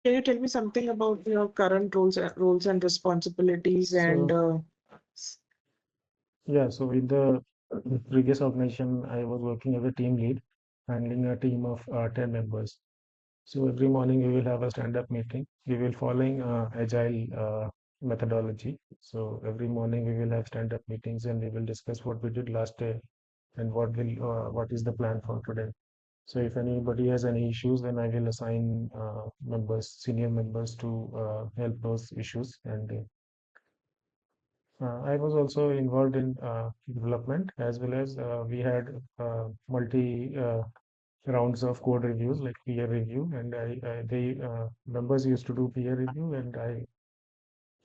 Can you tell me something about your current roles and responsibilities and So yeah, so in the previous organization, I was working as a team lead, handling a team of 10 members. So every morning we will have a stand-up meeting. We will following agile methodology. So every morning we will have stand-up meetings and we will discuss what we did last day and what is the plan for today. So if anybody has any issues, then I will assign senior members to help those issues. And I was also involved in development as well as we had multi rounds of code reviews like peer review, and the members used to do peer review, and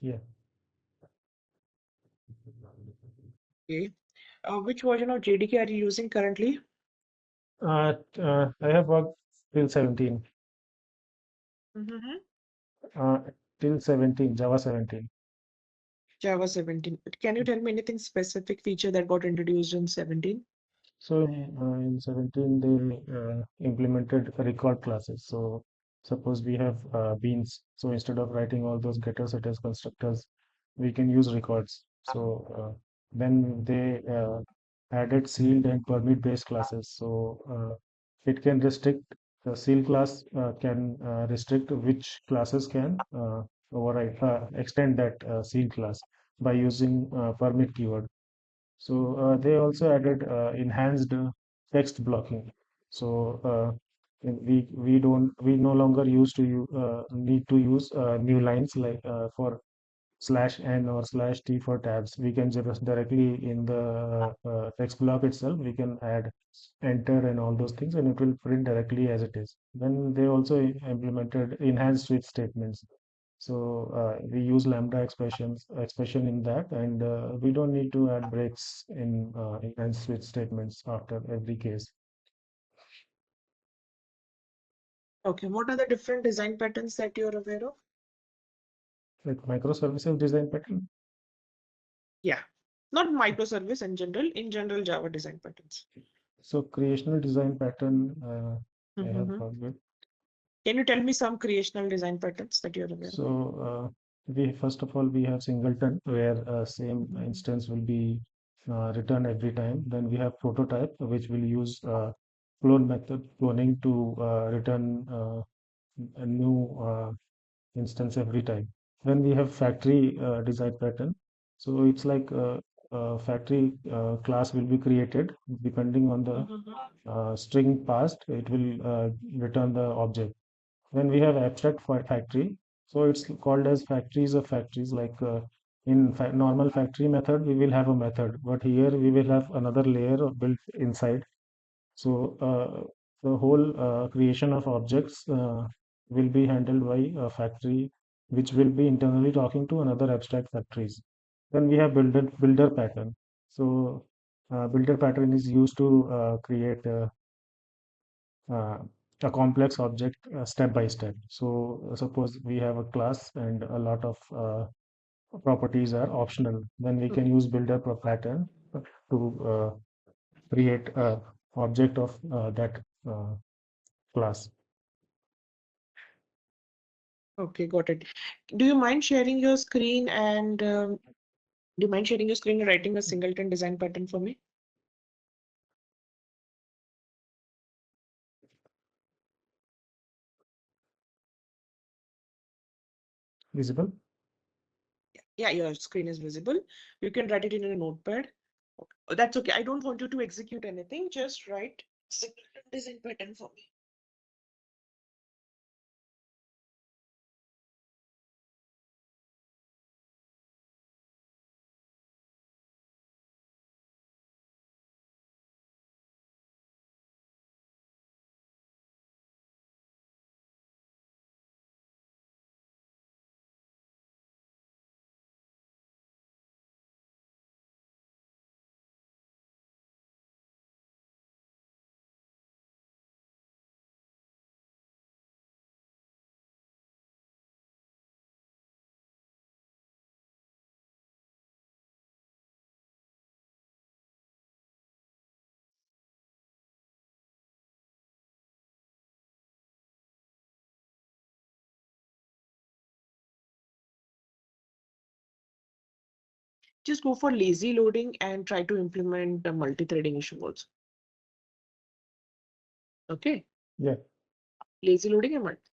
yeah. okay. Which version of JDK are you using currently? I have worked till 17, Mm-hmm. uh, till 17, Java 17. Java 17. Can you tell me anything specific feature that got introduced in 17? So in 17, they implemented record classes. So suppose we have beans. So instead of writing all those getters, setters, constructors, we can use records. So then they added sealed and permit based classes. So it can restrict the seal class can restrict which classes can override extend that seal class by using permit keyword. So they also added enhanced text blocking. So we no longer need to use new lines like for slash n or slash t for tabs. We can just directly in the text block itself we can add enter and all those things, and it will print directly as it is. Then they also implemented enhanced switch statements. So we use lambda expression in that, and we don't need to add breaks in enhanced switch statements after every case. Okay, what are the different design patterns that you're aware of? Like microservices design pattern. Yeah, not microservice in general Java design patterns. So creational design pattern I have Mm-hmm. worked with. Can you tell me some creational design patterns that you're aware of? So we first of all we have singleton where same Mhm. instance will be returned every time. Then we have prototype which will use cloning to return a new instance every time. Then we have factory design pattern. So it's like a factory class will be created depending on the Mhm. string passed. It will return the object. Then we have abstract factory. So it's called as factories of factories. Like in normal factory method, we will have a method, but here we will have another layer built inside. So the whole creation of objects will be handled by a factory, which will be internally talking to another abstract factories. Then we have builder pattern. So builder pattern is used to create uh, a complex object step by step. So suppose we have a class and a lot of properties are optional. Then we can use builder pattern to create a object of that class. Okay, got it. Do you mind sharing your screen and do you mind sharing your screen and writing a singleton design pattern for me? Visible? Yeah, your screen is visible. You can write it in a notepad. Okay. That's okay. I don't want you to execute anything. Just write singleton design pattern for me. just go for lazy loading and try to implement the multi-threading issue also. Okay, Yeah. lazy loading and multi.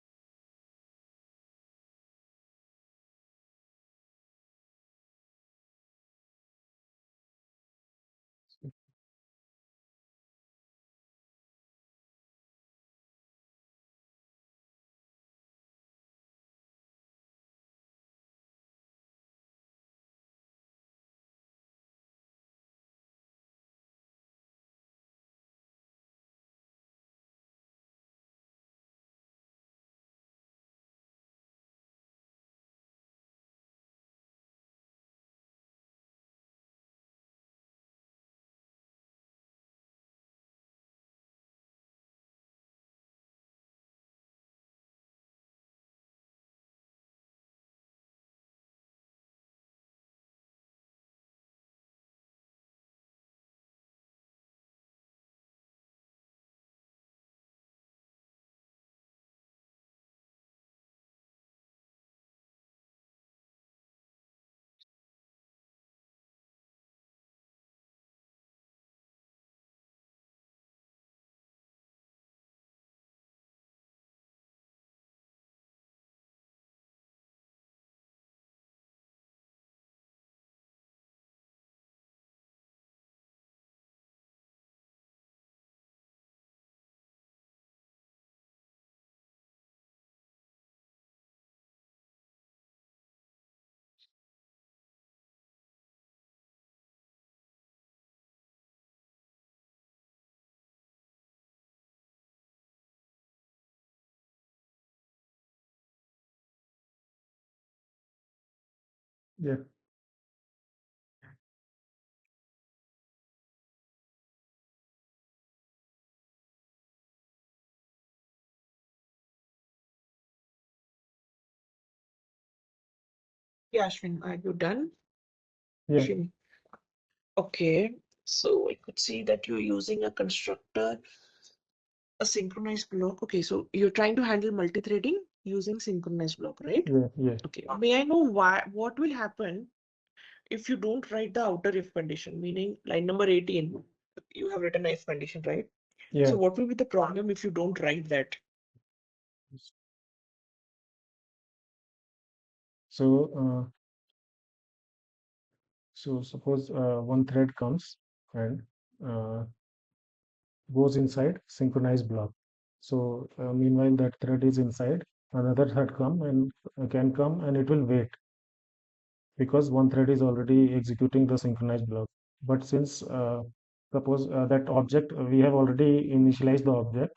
Yeah. Yeah, Ashwin, are you done? Yeah. Ashwin. Okay, so I could see that you're using a constructor, a synchronized block. Okay, so you're trying to handle multi-threading using synchronized block, right? Yeah. Yeah. Okay, may I know why, what will happen if you don't write the outer if condition, meaning line number 18, you have written a if condition, right? Yeah. So what will be the problem if you don't write that? So, so suppose one thread comes and uh, goes inside synchronized block. So meanwhile that thread is inside, another thread come and can come and it will wait because one thread is already executing the synchronized block. But since suppose that object we have already initialized the object,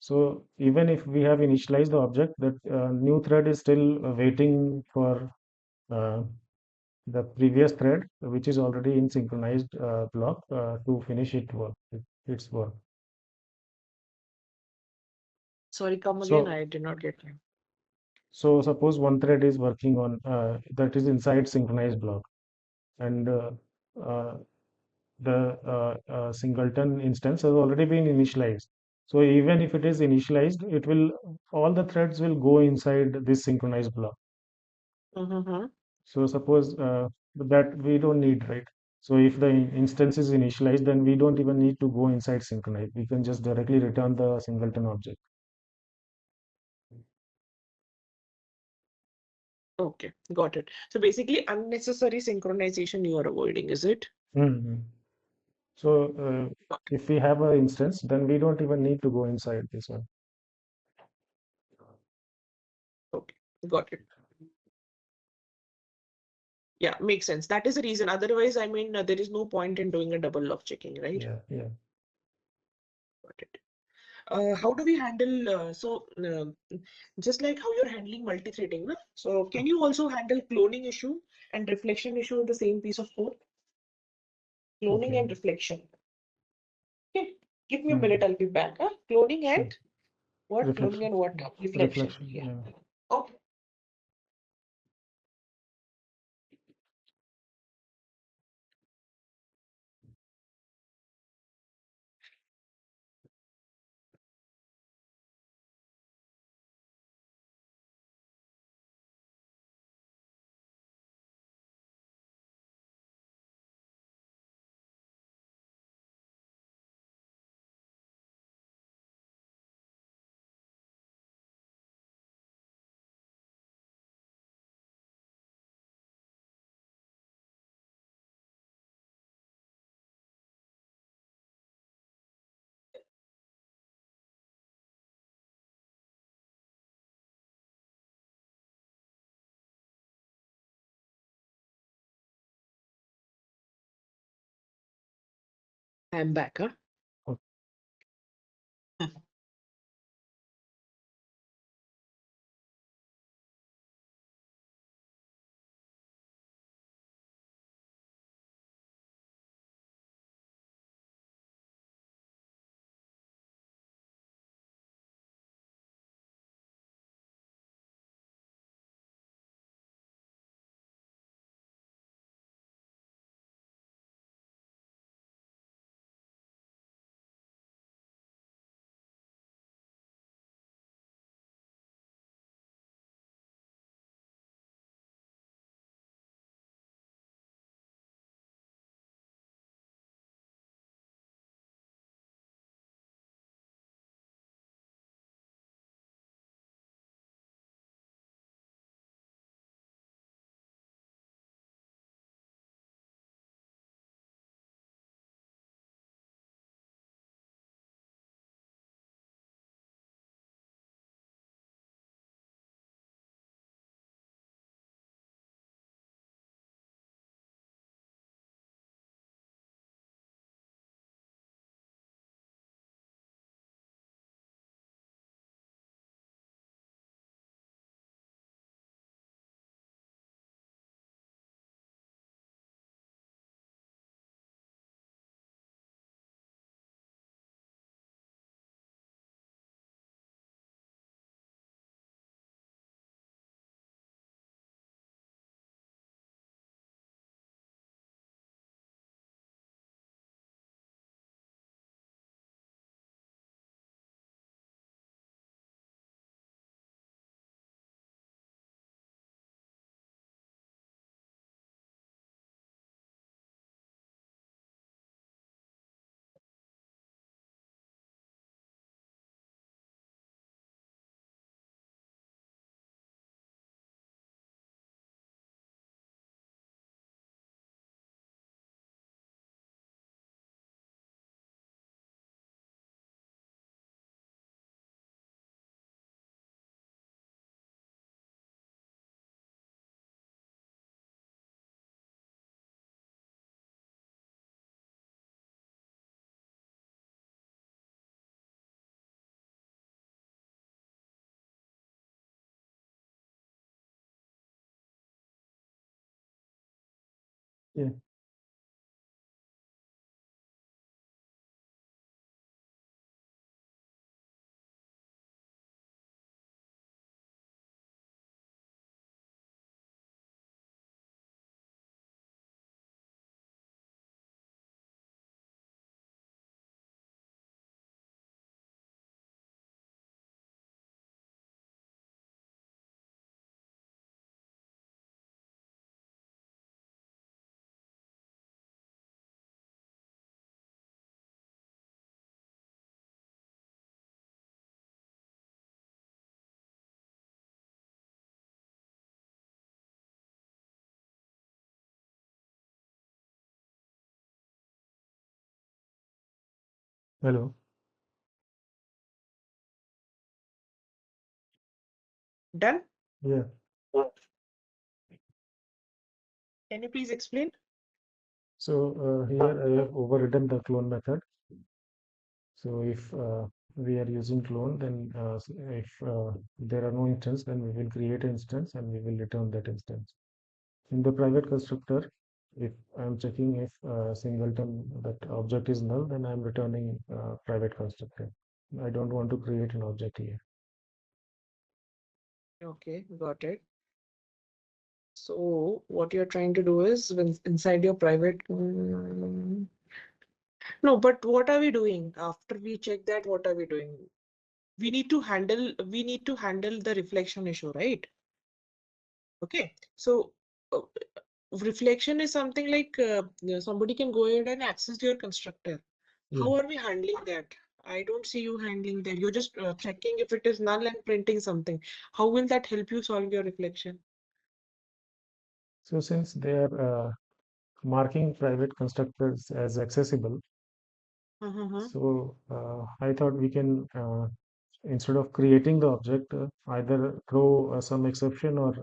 so even if we have initialized the object, that new thread is still waiting for uh, the previous thread, which is already in synchronized block to finish its work. Sorry, come again. So I did not get you. So suppose one thread is working on that is inside synchronized block, and uh, the singleton instance has already been initialized. So even if it is initialized, it will all the threads will go inside this synchronized block. Mm-hmm. So suppose that we don't need, right? So if the instance is initialized, then we don't even need to go inside synchronized. We can just directly return the singleton object. Okay, got it. So basically, unnecessary synchronization you are avoiding, is it? Mhm. So if we have an instance, then we don't even need to go inside this one. Okay, got it. Yeah, makes sense. That is the reason. Otherwise, I mean, there is no point in doing a double log checking, right? Yeah, yeah, Got it. How do we handle, just like how you're handling multi-threading, no? So can you also handle cloning issue and reflection issue in the same piece of code? Cloning okay. and reflection. Okay, give me a Hmm. minute, I'll be back. Huh? Cloning and Sure. what? Cloning Reflection, and what? Reflection. reflection. Yeah. Yeah. Okay. I'm back, huh? Okay. Yeah. Hello. Done? Yeah. Can you please explain? So here I have overridden the clone method. So if we are using clone, then if there are no instance, then we will create an instance and we will return that instance. In the private constructor, if I'm checking if singleton that object is null, then I'm returning private constructor. I don't want to create an object here. Okay, got it. So what you're trying to do is when inside your private no, but what are we doing after we check that? What are we doing? We need to handle the reflection issue, right? Okay. So uh, reflection is something like somebody can go ahead and access your constructor. Yeah. How are we handling that? I don't see you handling that. You're just checking if it is null and printing something. How will that help you solve your reflection? So since they are marking private constructors as accessible, Mm-hmm. so I thought we can instead of creating the object, either throw some exception or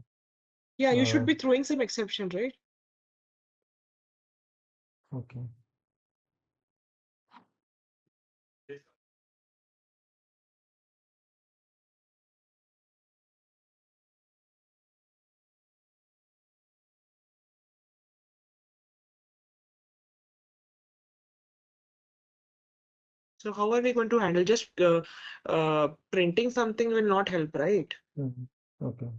Yeah, you should uh, be throwing some exception, right? okay. So how are we going to handle? Just printing something will not help, right? Mhm. Okay.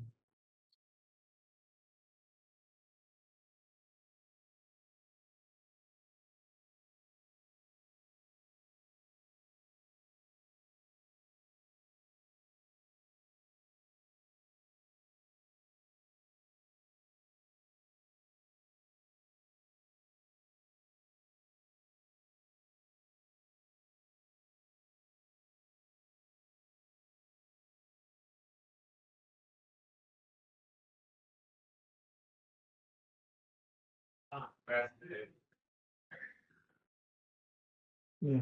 Yeah.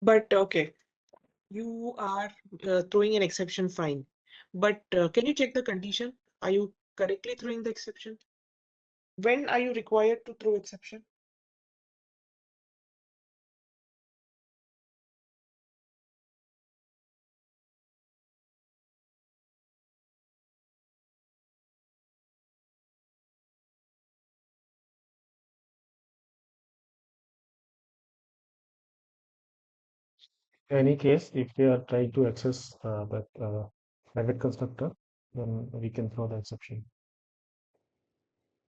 But okay, you are throwing an exception, fine. But can you check the condition? Are you correctly throwing the exception? When are you required to throw exception? Any case, if they are trying to access that private constructor, then we can throw the exception.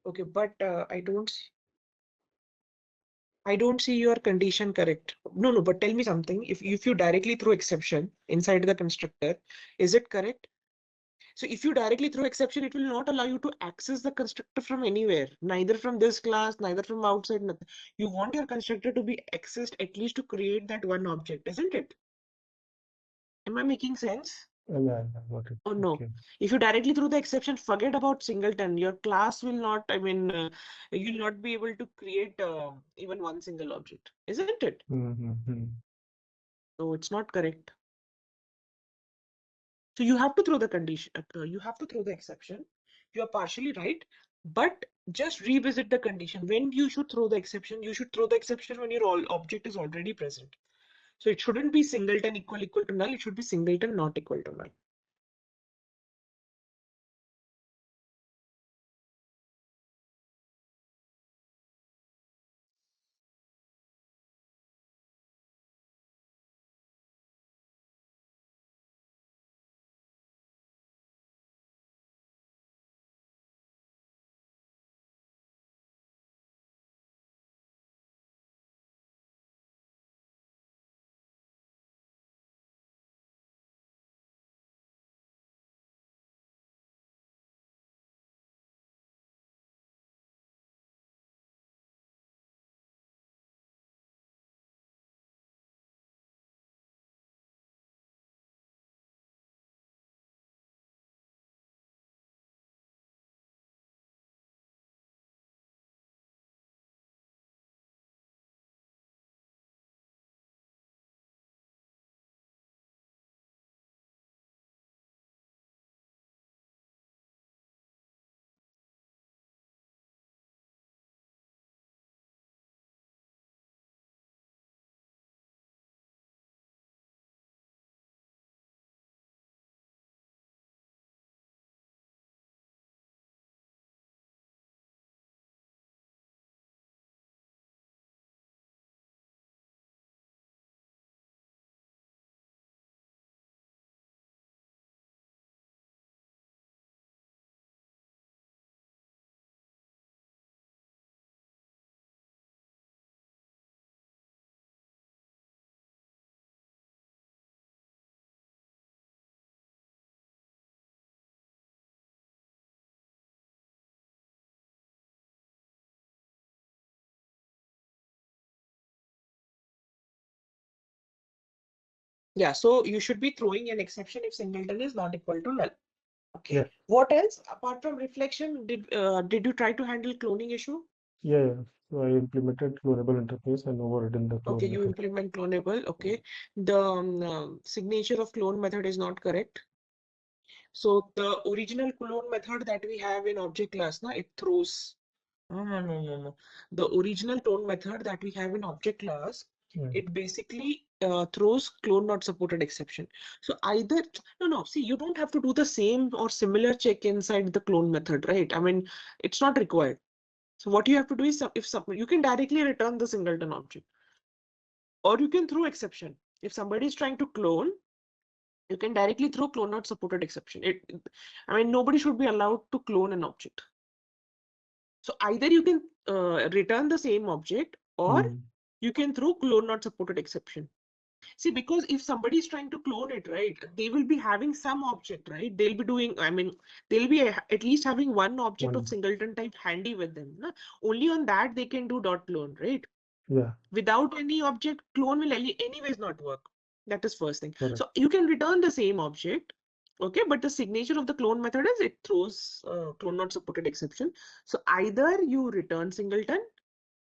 Okay, but I don't see your condition correct. No, no, but tell me something. If you directly throw exception inside the constructor, is it correct? So if you directly throw exception, it will not allow you to access the constructor from anywhere, neither from this class, neither from outside, nothing. You want your constructor to be accessed at least to create that one object, isn't it? Am I making sense? Yeah, I got it. Oh no. Okay. If you directly throw the exception, forget about singleton. Your class will not, you'll not be able to create even one single object, isn't it? Mm-hmm. So it's not correct. So you have to throw the condition, you have to throw the exception. You are partially right, but just revisit the condition. When you should throw the exception, you should throw the exception when your all object is already present. So it shouldn't be singleton equal to null. It should be singleton not equal to null. Yeah, so you should be throwing an exception if singleton is not equal to null. Okay. Yeah. What else apart from reflection? Did you try to handle cloning issue? Yeah, yeah. So I implemented clonable interface and overridden the Okay, clone you method. implement clonable. Okay, the signature of clone method is not correct. So the original clone method that we have in object class, na, it throws. No. The original clone method that we have in object class, Yeah. it basically throws clone not supported exception. So either, no, see, you don't have to do the same or similar check inside the clone method, right? I mean, it's not required. So what you have to do is, if some, you can directly return the singleton object, or you can throw exception. If somebody is trying to clone, you can directly throw clone not supported exception. I mean, nobody should be allowed to clone an object. So either you can return the same object, or Mm. you can throw clone not supported exception. See, because if somebody is trying to clone it, right, they will be having some object, right? They'll be doing, I mean, they'll be at least having one object of One. singleton type handy with them. Na? Only on that they can do dot clone, right? Yeah. Without any object, clone will anyways not work. That is first thing. Correct. So you can return the same object, okay, but the signature of the clone method is it throws clone not supported exception. So either you return singleton,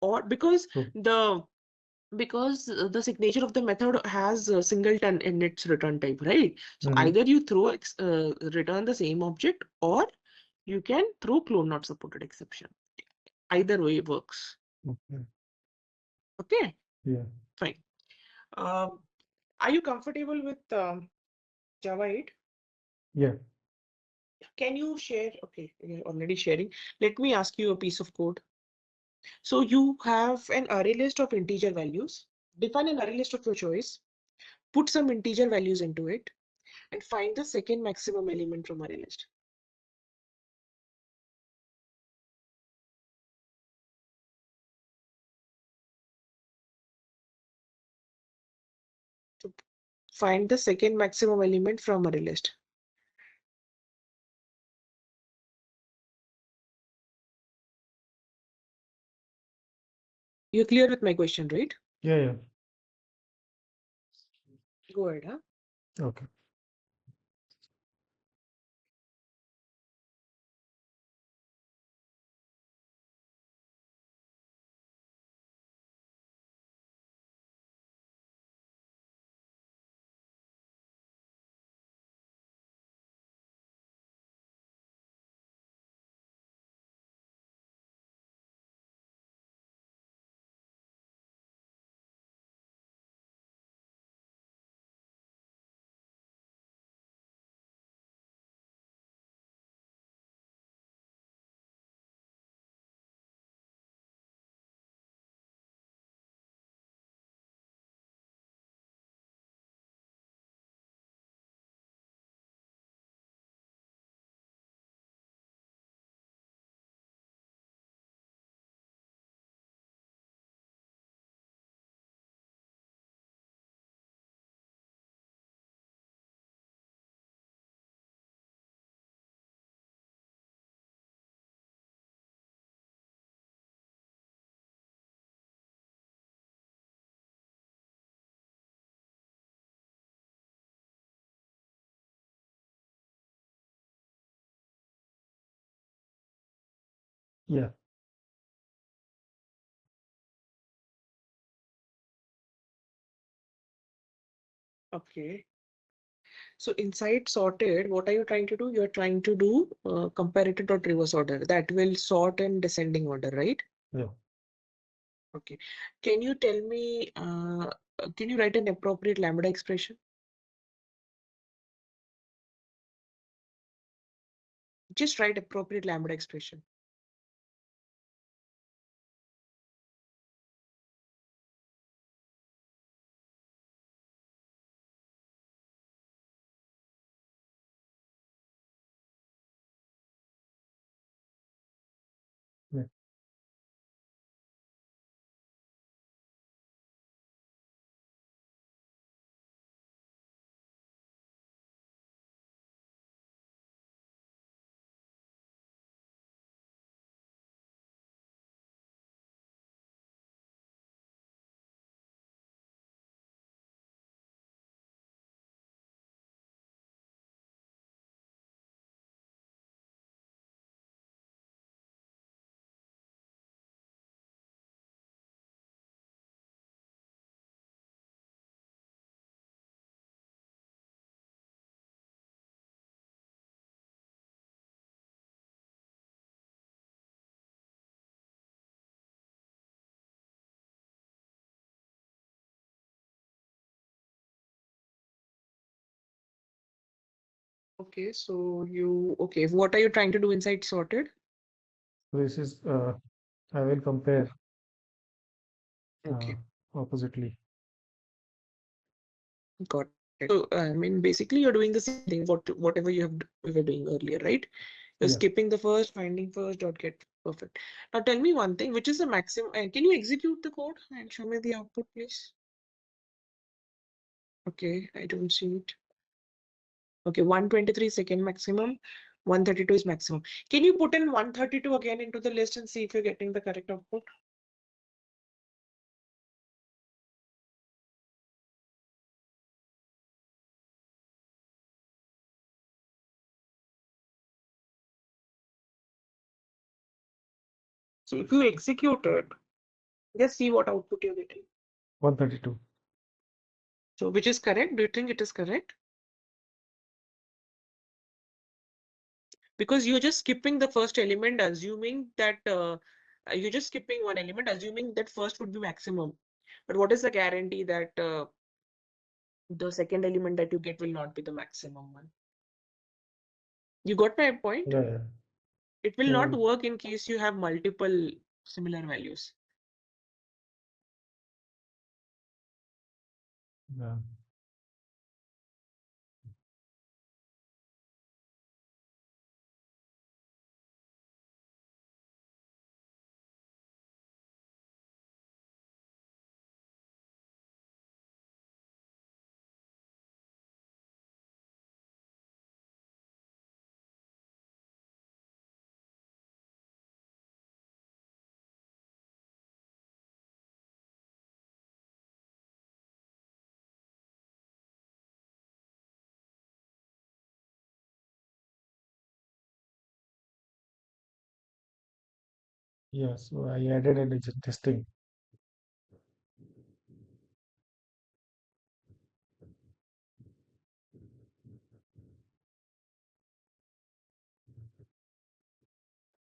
or True. because the signature of the method has singleton in its return type, right? So Mm-hmm. either you return the same object, or you can throw clone not supported exception. Either way works. Okay. Okay, Yeah. fine. Um, are you comfortable with Java 8? Yeah. Can you share? Okay, you're already sharing. Let me ask you a piece of code. So you have an array list of integer values. Define an array list of your choice. Put some integer values into it and find the second maximum element from array list. So find the second maximum element from array list. You're clear with my question, right? Yeah. Yeah. Go ahead, huh? Okay. Yeah. Okay. So inside sorted, what are you trying to do? You're trying to do comparator dot reverse order that will sort in descending order, right? Yeah. Okay. Can you tell me, can you write an appropriate lambda expression? Just write appropriate lambda expression. Yeah. Okay, so okay, what are you trying to do inside sorted? This is I will compare uh, Okay, oppositely. got it. So, I mean, basically, you're doing the same thing, whatever you were doing earlier, right? You're Yeah, skipping the first, finding first, dot get perfect. Now, tell me one thing, which is the maximum? Can you execute the code and show me the output, please? Okay, I don't see it. Okay, 123 second maximum, 132 is maximum. Can you put in 132 again into the list and see if you're getting the correct output? So if you execute it, just see what output you're getting. 132. So which is correct? Do you think it is correct? Because you're just skipping the first element, assuming that you're just skipping one element, assuming that first would be maximum. But what is the guarantee that the second element that you get will not be the maximum one? You got my point? Yeah, yeah. It will not So work in case you have multiple similar values. yeah, yeah. So I added a digit testing.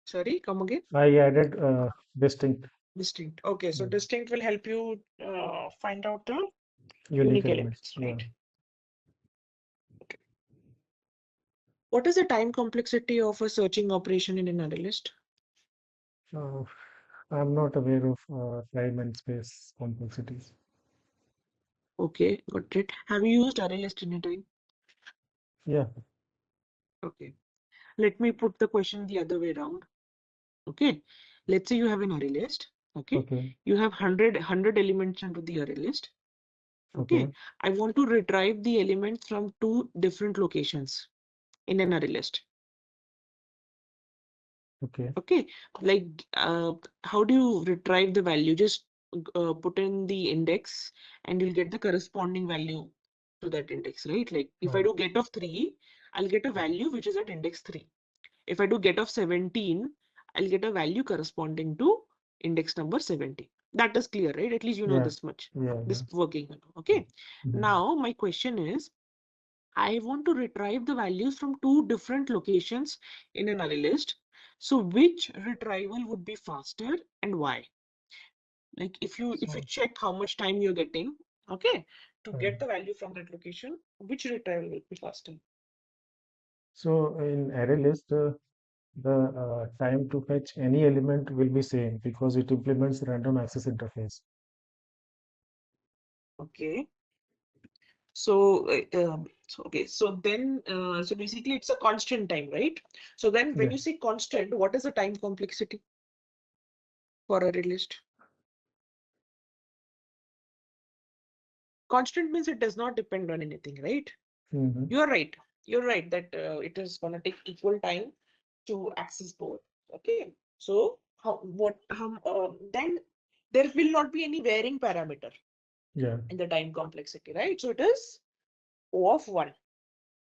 Sorry, come again. I added distinct Distinct. Okay, so yeah, distinct will help you find out the unique unique elements. elements, Yeah. right? Okay. What is the time complexity of a searching operation in an array list? Uh, I'm not aware of time and space complexities. Okay, got it. Have you used array list in your time? Yeah. Okay. Let me put the question the other way around. Okay. Let's say you have an array list. Okay. Okay. You have 100 elements into the array list. Okay. Okay. I want to retrieve the elements from two different locations in an array list. Okay. Okay. Like, how do you retrieve the value? Just put in the index and you'll get the corresponding value to that index, right? Like, if I Oh, do get of 3, I'll get a value which is at index 3. If I do get of 17, I'll get a value corresponding to index number 70. That is clear, right? At least you know yeah. this much. Yeah. Yeah. This working. Okay. Mhm. Now, my question is, I want to retrieve the values from two different locations in an array list. So which retrieval would be faster and why? Like if you So, check how much time you're getting, okay, to uh, get the value from that location, which retrieval will be faster? so in array list, the time to fetch any element will be same because it implements random access interface. Okay. So, okay, so then, so basically it's a constant time, right? So then when Yeah. you say constant, what is the time complexity for array list? Constant means it does not depend on anything, right? Hmm. You're right. You're right that it is going to take equal time to access both. Okay. So then there will not be any varying parameter Yeah. in the time complexity, right? So it is O of 1.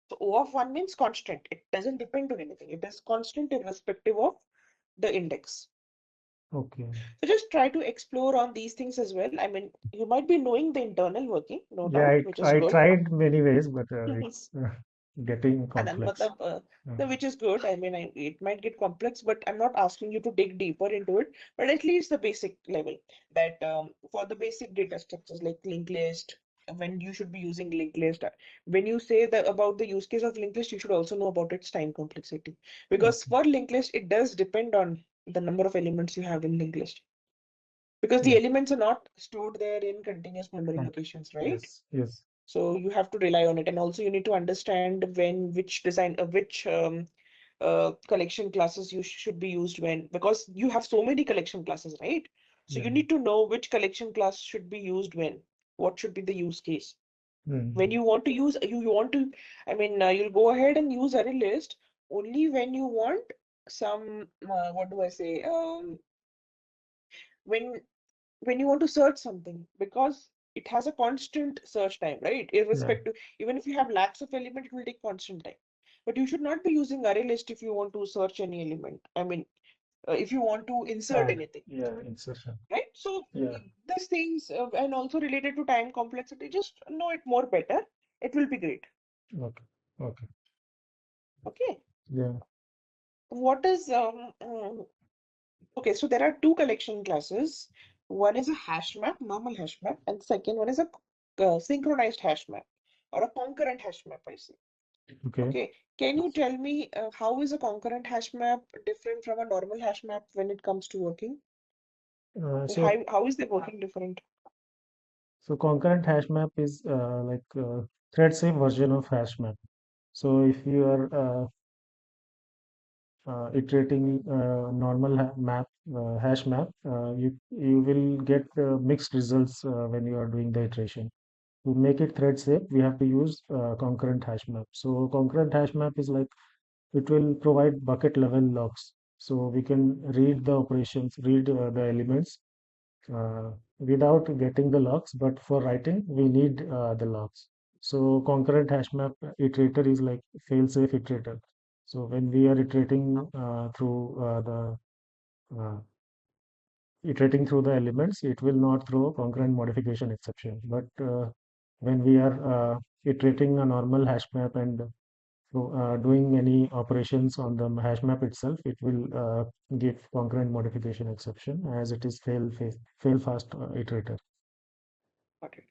So O of 1 means constant. It doesn't depend on anything. It is constant irrespective of the index. Okay. So just try to explore on these things as well. I mean, you might be knowing the internal working, no Yeah. doubt, which is I good. tried many ways, but it's getting And then, complex. no, which is good. I mean, it might get complex, but I'm not asking you to dig deeper into it, but at least the basic level that for the basic data structures like linked list. when you should be using linked list. When you say that about the use case of linked list, you should also know about its time complexity. Because Okay. for linked list, it does depend on the number of elements you have in linked list. Because the Yeah. elements are not stored there in continuous memory Okay. locations, right? Yes. Yes. So you have to rely on it. And also you need to understand when which design, which collection classes you should be used when, because you have so many collection classes, right? So Yeah. you need to know which collection class should be used when, what should be the use case. Mm. When you want to use, you want to, I mean, you'll go ahead and use array list only when you want some, what do I say, when when you want to search something, because it has a constant search time, right? Yeah. Irrespective, even if you have lakhs of elements, it will take constant time. But you should not be using array list if you want to search any element. I mean, if you want to insert Add. anything, Yeah. Insertion. right? So Yeah. these things, and also related to time complexity, just know it more better. It will be great. Okay. Okay. Okay. Yeah. What is okay, so there are two collection classes. One is a hash map, normal hash map, and second one is a synchronized hash map or a concurrent hash map, I say. Okay. Okay, can you tell me how is a concurrent hash map different from a normal hash map when it comes to working? So How is the working different? so concurrent hash map is like thread safe version of hash map. So if you are iterating normal hash map, you will get mixed results when you are doing the iteration. To make it thread safe, we have to use concurrent hash map. So concurrent hash map is like it will provide bucket level locks. So we can read the operations, read the elements without getting the locks, but for writing, we need the locks. So concurrent hash map iterator is like fail-safe iterator. So when we are through the uh, iterating through the elements, it will not throw concurrent modification exception. But when we are iterating a normal hash map and doing any operations on the hash map itself, it will give concurrent modification exception as it is fail fast iterator. Got it.